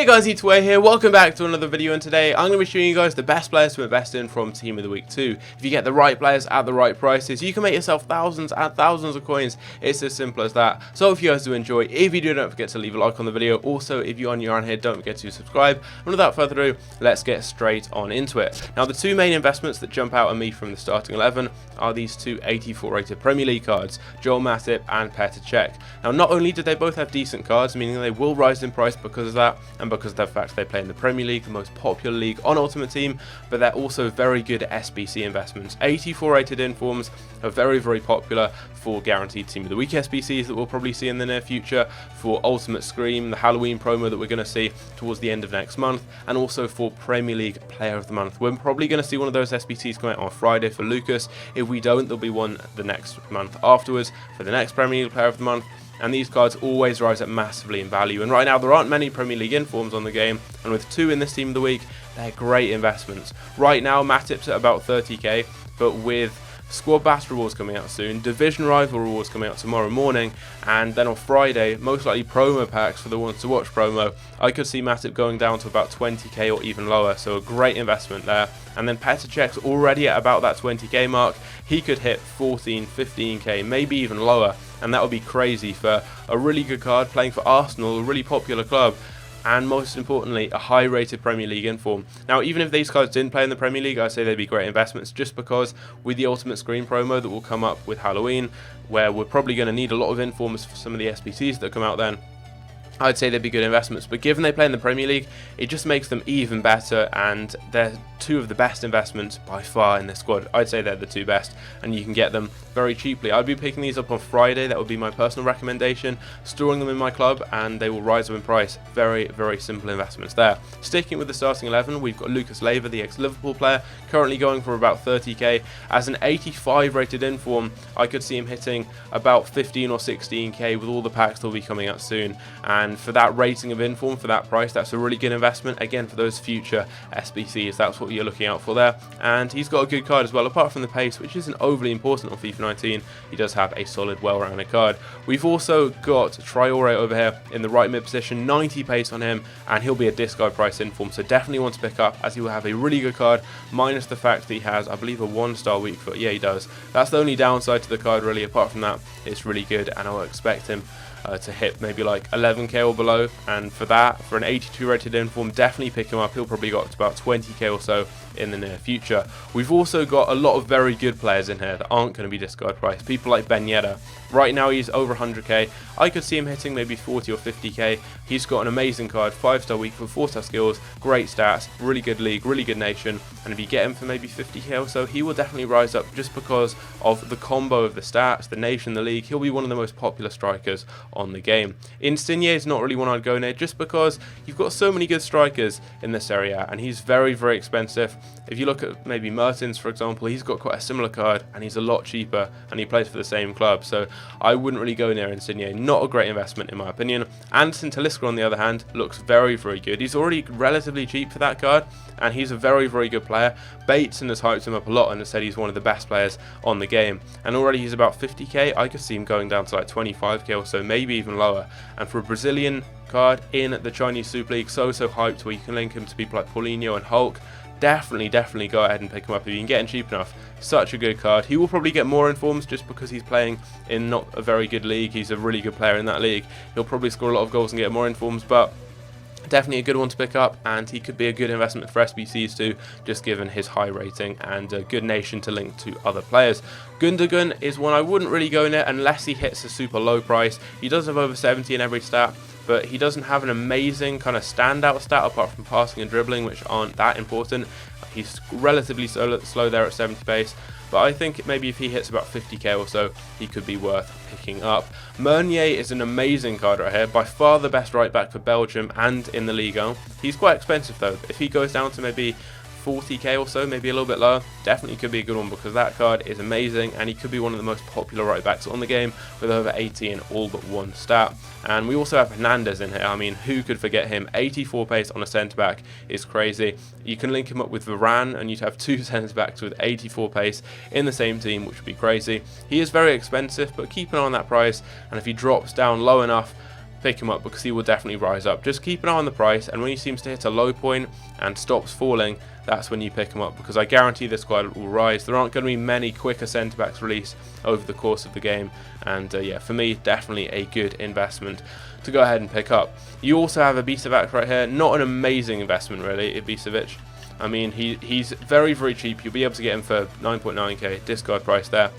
guys, TOTW here, welcome back to another video, and today I'm going to be showing you guys the best players to invest in from Team of the Week 2. If you get the right players at the right prices, you can make yourself thousands and thousands of coins. It's as simple as that. So if you guys do enjoy, if you do, don't forget to leave a like on the video. Also, if you're new around here, don't forget to subscribe. And without further ado, let's get straight on into it. Now, the two main investments that jump out at me from the starting 11 are these two 84 rated Premier League cards, Joel Matip and Petr Cech. Now, not only do they both have decent cards, meaning they will rise in price because of that, and because of the fact they play in the Premier League, the most popular league on Ultimate Team, but they're also very good SBC investments. 84 rated informs are very, very popular for guaranteed Team of the Week SBCs that we'll probably see in the near future, for Ultimate Scream, the Halloween promo that we're going to see towards the end of next month, and also for Premier League Player of the Month. We're probably going to see one of those SBCs come out on Friday for Lucas. If we don't, there'll be one the next month afterwards for the next Premier League Player of the Month. And these cards always rise up massively in value, and right now there aren't many Premier League informs on the game, and with two in this Team of the Week, they're great investments. Right now Matip's at about 30k, but with Squad Bass rewards coming out soon, Division Rival rewards coming out tomorrow morning, and then on Friday, most likely promo packs for the ones to watch promo, I could see Matip going down to about 20k or even lower, so a great investment there. And then Petr Cech's already at about that 20k mark. He could hit 14, 15k, maybe even lower, and that would be crazy for a really good card playing for Arsenal, a really popular club, and most importantly, a high rated Premier League inform. Now, even if these cards didn't play in the Premier League, I'd say they'd be great investments, just because with the Ultimate Screen promo that will come up with Halloween, where we're probably going to need a lot of informs for some of the SBCs that come out then, I'd say they'd be good investments. But given they play in the Premier League, it just makes them even better, and they're two of the best investments by far in this squad. I'd say they're the two best, and you can get them very cheaply. I'd be picking these up on Friday. That would be my personal recommendation, storing them in my club, and they will rise up in price. Very, very simple investments there. Sticking with the starting 11, we've got Lucas Leiva, the ex-Liverpool player, currently going for about 30k. As an 85 rated inform, I could see him hitting about 15 or 16k with all the packs that will be coming out soon. And for that rating of inform, for that price, that's a really good investment. Again, for those future SBCs, that's what you're looking out for there. And he's got a good card as well, apart from the pace, which isn't overly important on FIFA 19. He does have a solid, well-rounded card. We've also got Traore over here in the right mid position, 90 pace on him, and he'll be a discard price inform, so definitely one to pick up, as he will have a really good card, minus the fact that he has, I believe, a 1-star weak foot. Yeah, he does. That's the only downside to the card, really. Apart from that, it's really good, and I'll expect him to hit maybe like 11k or below, and for that, for an 82 rated inform, definitely pick him up. He'll probably got to about 20k or so in the near future. We've also got a lot of very good players in here that aren't going to be discard price. People like Ben Yedder. Right now he's over 100k. I could see him hitting maybe 40 or 50k. He's got an amazing card, 5-star weak for 4-star skills, great stats, really good league, really good nation, and if you get him for maybe 50k or so, he will definitely rise up just because of the combo of the stats, the nation, the league. He'll be one of the most popular strikers on the game. Insigne is not really one I'd go near, just because you've got so many good strikers in this area, and he's very, very expensive. If you look at maybe Mertens, for example, he's got quite a similar card, and he's a lot cheaper, and he plays for the same club, so I wouldn't really go near Insigne. Not a great investment in my opinion. Anderson Talisca, on the other hand, looks very, very good. He's already relatively cheap for that card, and he's a very, very good player. Bateson has hyped him up a lot and has said he's one of the best players on the game, and already he's about 50k. I could see him going down to like 25k or so, maybe even lower. And for a Brazilian card in the Chinese Super League, so hyped, where you can link him to people like Paulinho and Hulk, definitely go ahead and pick him up if you can get him cheap enough. Such a good card. He will probably get more informs just because he's playing in not a very good league. He's a really good player in that league. He'll probably score a lot of goals and get more informs, but definitely a good one to pick up, and he could be a good investment for SBCs too, just given his high rating and a good nation to link to other players. Gundogan is one I wouldn't really go near unless he hits a super low price. He does have over 70 in every stat, but he doesn't have an amazing kind of standout stat apart from passing and dribbling, which aren't that important. He's relatively slow there at 70 pace, but I think maybe if he hits about 50k or so, he could be worth picking up. Meunier is an amazing card right here, by far the best right back for Belgium and in the Ligue 1. He's quite expensive though. If he goes down to maybe 40k or so, maybe a little bit lower, definitely could be a good one, because that card is amazing, and he could be one of the most popular right backs on the game with over 80 in all but one stat. And we also have Hernandez in here. I mean, who could forget him? 84 pace on a centre back is crazy. You can link him up with Varane, and you'd have two centre backs with 84 pace in the same team, which would be crazy. He is very expensive, but keep an eye on that price, and if he drops down low enough, pick him up because he will definitely rise up. Just keep an eye on the price, and when he seems to hit a low point and stops falling, that's when you pick him up, because I guarantee this squad will rise. There aren't going to be many quicker centre-backs released over the course of the game, and yeah, for me, definitely a good investment to go ahead and pick up. You also have Ibisevic right here. Not an amazing investment really, Ibisevic. I mean, he's very, very cheap. You'll be able to get him for 9.9k, discard price there.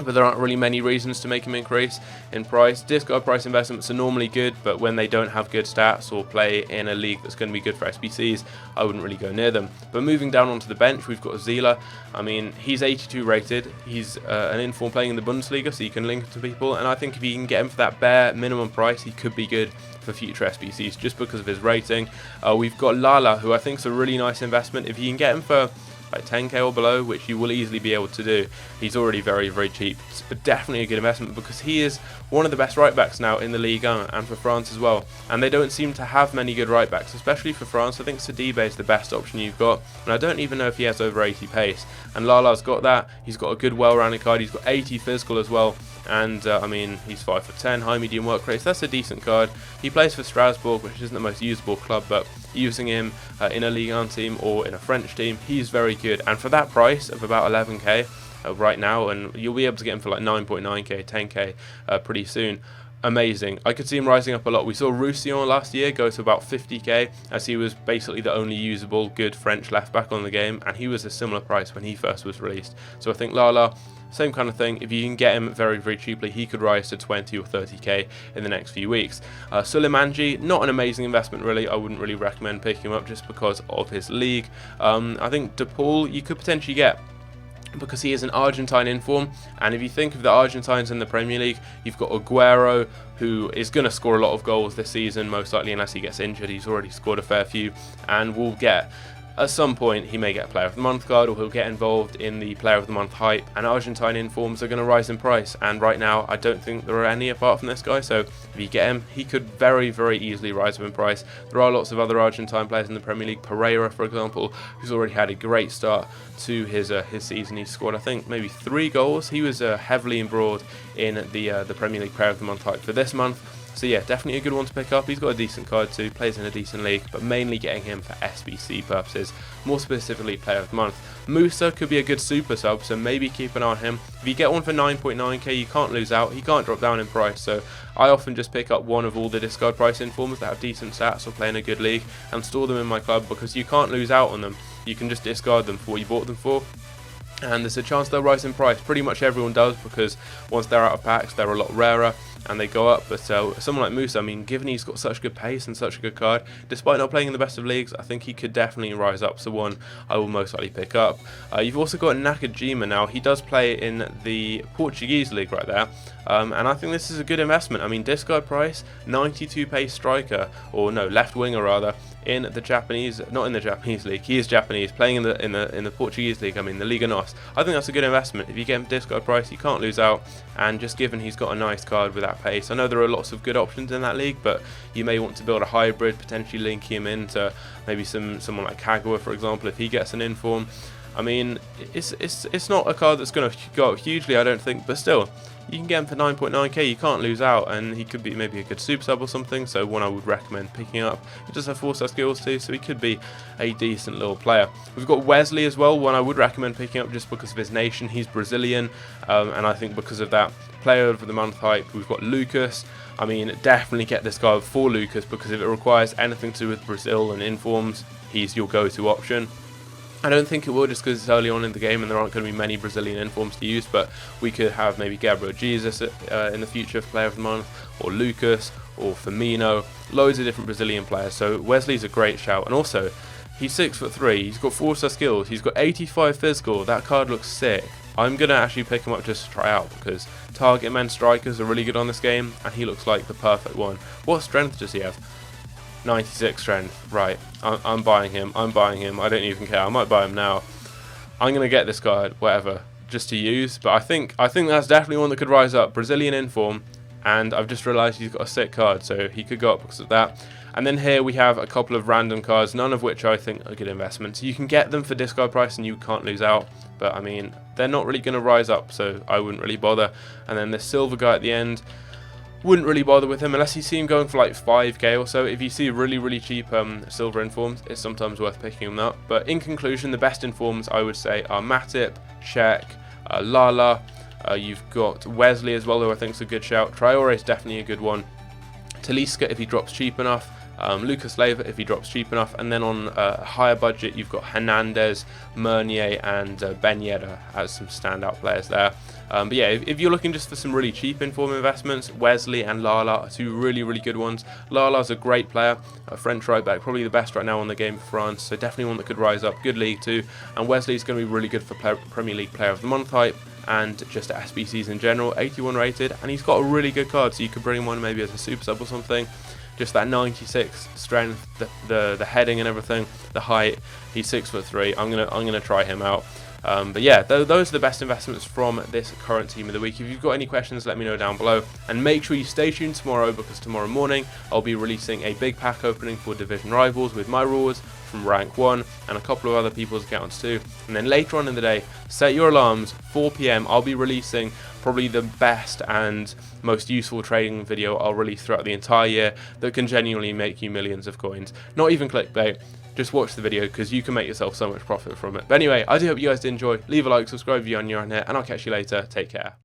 But there aren't really many reasons to make him increase in price. Discard price investments are normally good, but when they don't have good stats or play in a league that's going to be good for SBCs, I wouldn't really go near them. But moving down onto the bench, we've got Zila. I mean, he's 82 rated. He's an inform playing in the Bundesliga, so you can link him to people. And I think if you can get him for that bare minimum price, he could be good for future SBCs just because of his rating. We've got Lala, who I think is a really nice investment. If you can get him for like 10k or below, which you will easily be able to do, he's already very, very cheap. It's definitely a good investment because he is one of the best right backs now in the Ligue 1 and for France as well, and they don't seem to have many good right backs, especially for France. I think Sidibe is the best option you've got, and I don't even know if he has over 80 pace, and Lala's got that. He's got a good well-rounded card. He's got 80 physical as well, and I mean, he's 5'10", high medium work rate, so that's a decent card. He plays for Strasbourg, which isn't the most usable club, but using him in a Ligue 1 team or in a French team, he's very good. And for that price of about 11k right now, and you'll be able to get him for like 9.9k, 10k pretty soon. Amazing. I could see him rising up a lot. We saw Roussillon last year go to about 50k, as he was basically the only usable good French left back on the game, and he was a similar price when he first was released. So I think Lala, same kind of thing. If you can get him very, very cheaply, he could rise to 20 or 30k in the next few weeks. Suleimanji, not an amazing investment really. I wouldn't really recommend picking him up just because of his league. I think De Paul you could potentially get, because he is an Argentine inform, and if you think of the Argentines in the Premier League, you've got Aguero, who is going to score a lot of goals this season, most likely, unless he gets injured. He's already scored a fair few, and will get, at some point, he may get a Player of the Month card, or he'll get involved in the Player of the Month hype, and Argentine informs are going to rise in price, and right now, I don't think there are any apart from this guy, so if you get him, he could very, very easily rise up in price. There are lots of other Argentine players in the Premier League, Pereira, for example, who's already had a great start to his season. He scored, I think, maybe 3 goals. He was heavily embroiled in the Premier League Player of the Month hype for this month. So yeah, definitely a good one to pick up. He's got a decent card too, plays in a decent league, but mainly getting him for SBC purposes, more specifically Player of the Month. Musa could be a good super sub, so maybe keep an eye on him. If you get one for 9.9k, you can't lose out. He can't drop down in price, so I often just pick up one of all the discard price informers that have decent stats or play in a good league and store them in my club, because you can't lose out on them. You can just discard them for what you bought them for, and there's a chance they'll rise in price. Pretty much everyone does, because once they're out of packs, they're a lot rarer and they go up. But someone like Musa, I mean, given he's got such good pace and such a good card, despite not playing in the best of leagues, I think he could definitely rise up. So one I will most likely pick up. You've also got Nakajima now. He does play in the Portuguese league right there, and I think this is a good investment. I mean, discard price, 92 pace striker, or no, left winger rather, in the Japanese, not in the Japanese league, he is Japanese, playing in the Portuguese league, I mean the Liga NOS. I think that's a good investment. If you get him discard price, you can't lose out, and just given he's got a nice card with that pace, I know there are lots of good options in that league, but you may want to build a hybrid, potentially linking him into maybe someone like Kagawa, for example, if he gets an inform. I mean, it's not a card that's going to go up hugely, I don't think, but still, you can get him for 9.9k, you can't lose out, and he could be maybe a good super sub or something, so one I would recommend picking up. He does have 4-star skills too, so he could be a decent little player. We've got Wesley as well, one I would recommend picking up just because of his nation. He's Brazilian, and I think because of that Player of the Month hype. We've got Lucas. I mean, definitely get this guy for Lucas, because if it requires anything to do with Brazil and informs, he's your go-to option. I don't think it will, just because it's early on in the game and there aren't going to be many Brazilian informs to use, but we could have maybe Gabriel Jesus in the future for Player of the Month, or Lucas, or Firmino, loads of different Brazilian players. So Wesley's a great shout, and also he's 6'3", he's got 4-star skills, he's got 85 physical. That card looks sick. I'm going to actually pick him up just to try out, because target men strikers are really good on this game, and he looks like the perfect one. What strength does he have? 96 strength, right, I'm buying him, I don't even care, I might buy him now. I'm going to get this card, whatever, just to use, but I think that's definitely one that could rise up. Brazilian inform, and I've just realised he's got a sick card, so he could go up because of that. And then here we have a couple of random cards, none of which I think are good investments. You can get them for discard price and you can't lose out, but I mean, they're not really going to rise up, so I wouldn't really bother. And then this silver guy at the end, wouldn't really bother with him unless you see him going for like 5k or so. If you see really cheap silver informs, it's sometimes worth picking him up. But in conclusion, the best informs I would say are Matip, Cech, Lala. You've got Wesley as well, who I think is a good shout. Traore is definitely a good one. Talisca if he drops cheap enough. Lucas Leiva if he drops cheap enough, and then on a higher budget you've got Hernandez, Meunier and Ben Yedder as some standout players there. But yeah, if you're looking just for some really cheap inform investments, Wesley and Lala are two really good ones. Lala's a great player, a French right back, probably the best right now on the game for France, so definitely one that could rise up, good league too. And Wesley's going to be really good for Premier League Player of the Month hype and just SBCs in general, 81 rated, and he's got a really good card, so you could bring him on maybe as a super sub or something. Just that 96 strength, the heading and everything, the height. He's 6'3". I'm gonna try him out. But yeah, those are the best investments from this current team of the week. If you've got any questions, let me know down below. And make sure you stay tuned tomorrow, because tomorrow morning I'll be releasing a big pack opening for Division Rivals with my rewards from rank 1 and a couple of other people's accounts too. And then later on in the day, set your alarms, 4 PM, I'll be releasing probably the best and most useful trading video I'll release throughout the entire year that can genuinely make you millions of coins. Not even clickbait. Just watch the video because you can make yourself so much profit from it. But anyway, I do hope you guys did enjoy. Leave a like, subscribe if you're new on here, and I'll catch you later. Take care.